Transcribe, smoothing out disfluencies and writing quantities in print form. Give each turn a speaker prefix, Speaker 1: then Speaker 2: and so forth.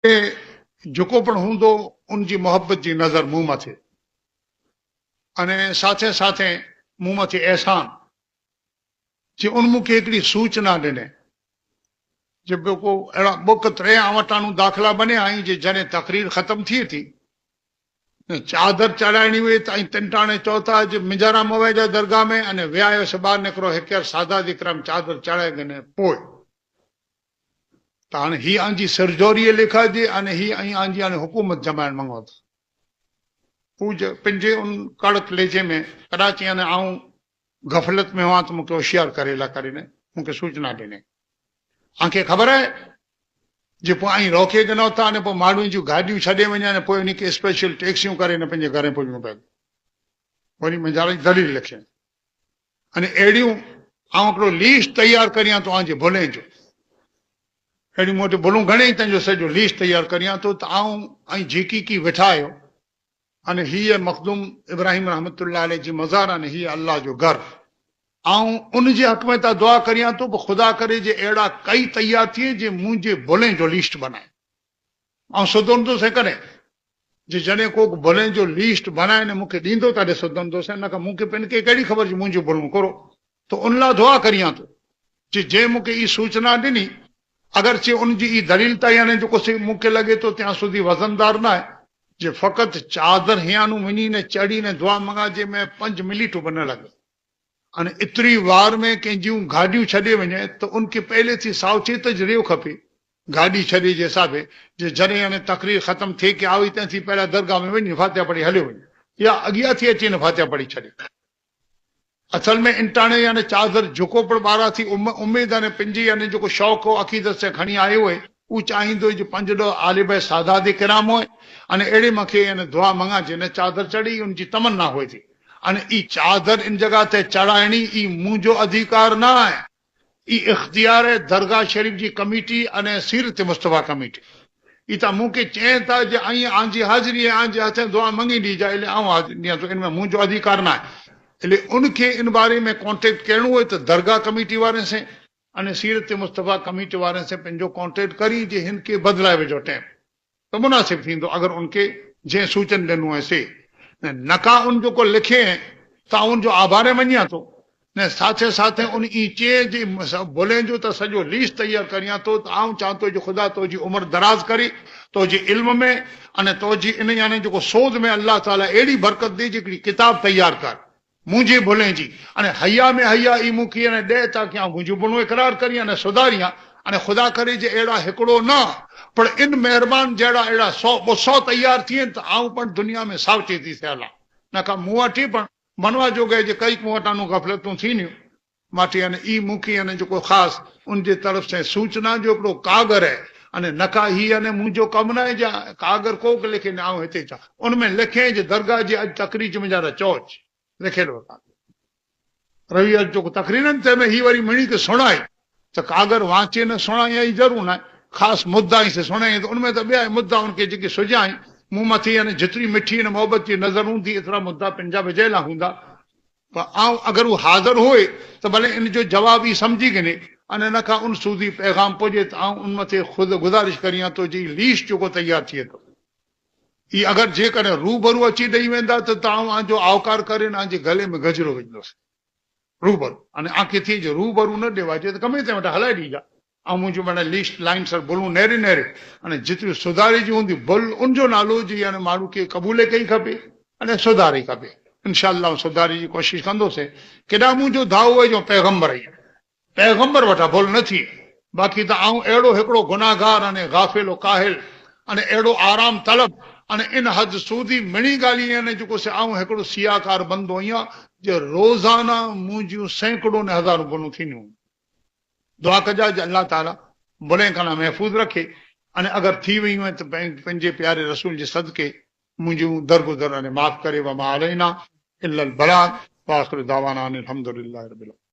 Speaker 1: जेको पण हूंदो उनजी मोहब्बत जी नज़र मूं मथे अने साथे साथे मूं मथे एहसान जे उन मूंखे हिकिड़ी सूचना ॾिने जे को अहिड़ा बुक टे वटाणू दाख़िला बनिया ऐं जे जॾहिं तकरीर ख़तम थिए थी चादर चढ़ाइणी हुई त ऐं तिन टाणे चओ था जे मिंजारा मवे जा दरगाह में अने वियायोसि ॿार निकिरो हिकु सादात इकराम चादर चढ़ाए ॾिने पोइ त हाणे हीअ आंजी सिरजोरीअ लिखाइजे अने हीअ ऐं आंजी हाणे हुकूमत जमाइण मंगो था पूज पंहिंजे उन कड़क लेजे में कदाची हाणे आऊं गफ़लत में हुआ त मूंखे होशियार करेला करे मूंखे सूचना ॾिने आंखे ख़बर आहे जे पोइ ऐं रोके ॾिनो था अने पोइ माण्हुनि जूं गाॾियूं छॾे वञनि अने पोइ उनखे स्पेशल टैक्सियूं करे न पंहिंजे घर पुॼणो पए वरी मुंहिंजा दलील लिखे अने अहिड़ियूं आउं हिकिड़ो लीस्ट तयारु करियां थो आंजे भुले जो अहिड़ियूं मूं वटि भुलूं घणेई तंहिंजो सॼो लीस्ट तयारु करियां थो त आऊं ऐं जेकी की वेठा आहियो अने हीअ मखदूम इब्राहिम रहमतुल्लाह अलैह जी मज़ार अने हीअ अल्लाह जो घर आऊं उन जे हक़ में त दुआ करियां थो पोइ ख़ुदा करे जे अहिड़ा कई तयारु थिए जे मुंहिंजे भुले जो लिस्ट बनाए ऐं सुधरंदुसि कॾहिं जे जॾहिं को भुले जो लिस्ट बनाए ने मूंखे ॾींदो तॾहिं सुधरंदुसि न का मूंखे पिन खे कहिड़ी ख़बर जी मुंहिंजो भुलूं करो त उन लाइ दुआ करियां थो जे जंहिं मूंखे ई सूचना ॾिनी अगरचे उनजी ई दलील ताईं हाणे जेको मूंखे लॻे थो ત્યાં સુધી वज़नदार न आहे जे फ़क़ति चादर हियानू वञी ने चढ़ी ने दुआ मंगाजे में 5 मिनट बन लॻे अने एतिरी वार में कंहिंजियूं गाॾियूं छॾे वञे त उनखे पहले थी सावचेत जरियो खपे गाॾी छॾे जे हिसाबे जे जॾहिं हाणे तकरीर ख़तम थिए के आई तंहिं थी पहिरियां दरगाह में वञी फातिहा पढ़ी हलियो वञे या अॻियां थी अचे न फातिहा पढ़ी छॾे असल में इंटाणे यानी चादर झुको पण ॿारहां थी उम्मीद यानी पंहिंजी यानी जेको शौक़ु हो अक़ीदत से खणी आयो हुए उहो चाहींदो जो 5 आलिब सादात किराम हुए अने अहिड़े मूंखे यानी दुआ मंगा जिन चादर चढ़ी उनजी तमन्ना हुई थी अने ई चादर इन जगह ते चढ़ाइणी ई मुंहिंजो अधिकार न आहे ई इख्तियार है दरगाह शरीफ जी कमेटी अने सीरत मुस्तफ़ा कमेटी ई त मूंखे चवनि था जे आई आंजी हाज़िरी आंजे हथ दुआ मंगी ॾिजाए एले आऊं हाज़िर ॾियां थो इन में मुंहिंजो अधिकार न आहे એટલે उनके इन बारे में कॉन्टेक्ट करणो है तो दरगाह कमेटी वारे से अने सीरत मुस्तफ़ा कमेटी वारे से पंहिंजो कॉन्टेक्ट करी जे हिनके बदलाए वेझो टाइम तो मुनासिब थींदो अगर उनके जंहिं सूचन ॾिनो है से नका उन जो को लिखे ता उनजो आभार मञिया तो ने साथे साथे उन ई चे जे बोले जो तो सॼो लिस्ट तैयार करियां तो आऊं चाह तो जो खुदा तो जी उम्र दराज करे तो जी इल्म में अने तो जी इन यानी जो सोध में अल्लाह ताला एड़ी बरकत दे जी किताब तैयार कर मुझे भुलें जी अने हया में हया ई मुखी अने दे ताकि आ मुझे भुलो इकरार करी अने सुधारिया अने खुदा करे जे एड़ा हिकड़ो ना पर इन मेहरबान जेड़ा एड़ा 100 तैयार थिए त आऊं पण दुनिया में सावचेती थियल न का मुंह वठी पण मनवा जो गए जे कई मुंह वटानू गफलतूं थीनियूं माटी अने ई मुखी अने जो खास उन जे तरफ से सूचना जो एकड़ो कागर है अने नका ही अने मुंहिंजो कम न है जा कागर को लिखे न आऊं हिते चा उनमें लिखे जे दरगाह जी अज तकरीर मुंहिंजा चौच लिखियल रवि जो तकरीरन ते में ही वरी मणी के सुनाई तो कागर वांचे न सुनाई जरूर ना खास मुद्दा ही से सुनाई तो उनमें तो ॿिया मुद्दा उनके जेके सुझाई मुंह मथी यानी जितनी मिठी न मोहब्बत की नजर हूंदी एतिरा मुद्दा पंहिंजा विझियल हूंदा पर आऊं अगर वो हाज़िर हुए तो भले इन जो जवाब ही समझी गिने अने न का उन सूदी पैगाम पुजे तो आऊं उन मथे खुद गुजारिश करियां तो जी लीस्ट जो तैयार थिए तो ई अगर जेकॾहिं रूबरू अची ॾेई वेंदा त तव्हां जो आवकार करे आंजे गले में गजरो विझंदुसि रूबरू अने आंखे थी जो रूबरू न ॾेवाजे त कमे ते वटि हलाए ॾीजा ऐं मुंहिंजो माना लिस्ट लाइन सर भुलूं नेरे नेरे अने जेतिरियूं सुधारे जी हूंदी भुल उनजो नालो जी यानी माण्हू खे क़बूल कई खपे अने सुधारे खपे इंशाअल्लाह सुधारे जी कोशिशि कंदोसीं केॾा मुंहिंजो दावो जो पैगंबर वटां भुल न थिए बाक़ी त आऊं अहिड़ो हिकिड़ो गुनाहगार अने गाफ़िल काहिल अने अहिड़ो आराम तलब अने इन हद सूदी मिणी ॻाल्हि यानी जेको से आऊं हिकिड़ो सियाकार बंदो आहियां जो रोज़ाना मुंहिंजियूं सैकड़ों ने हज़ारों भुलूं थींदियूं दुआ कजा जो अल्लाह ताला बुले खां महफ़ूज़ रखे अने अगर थी वयूं आहिनि त पंहिंजे प्यारे रसूल जे सदके मुंहिंजूं दरगुज़र अने माफ़ करे वमा अलैना इल्लल बलाग व आख़िरु दावाना अनिल हम्दुलिल्लाहि रब्बिल आलमीन।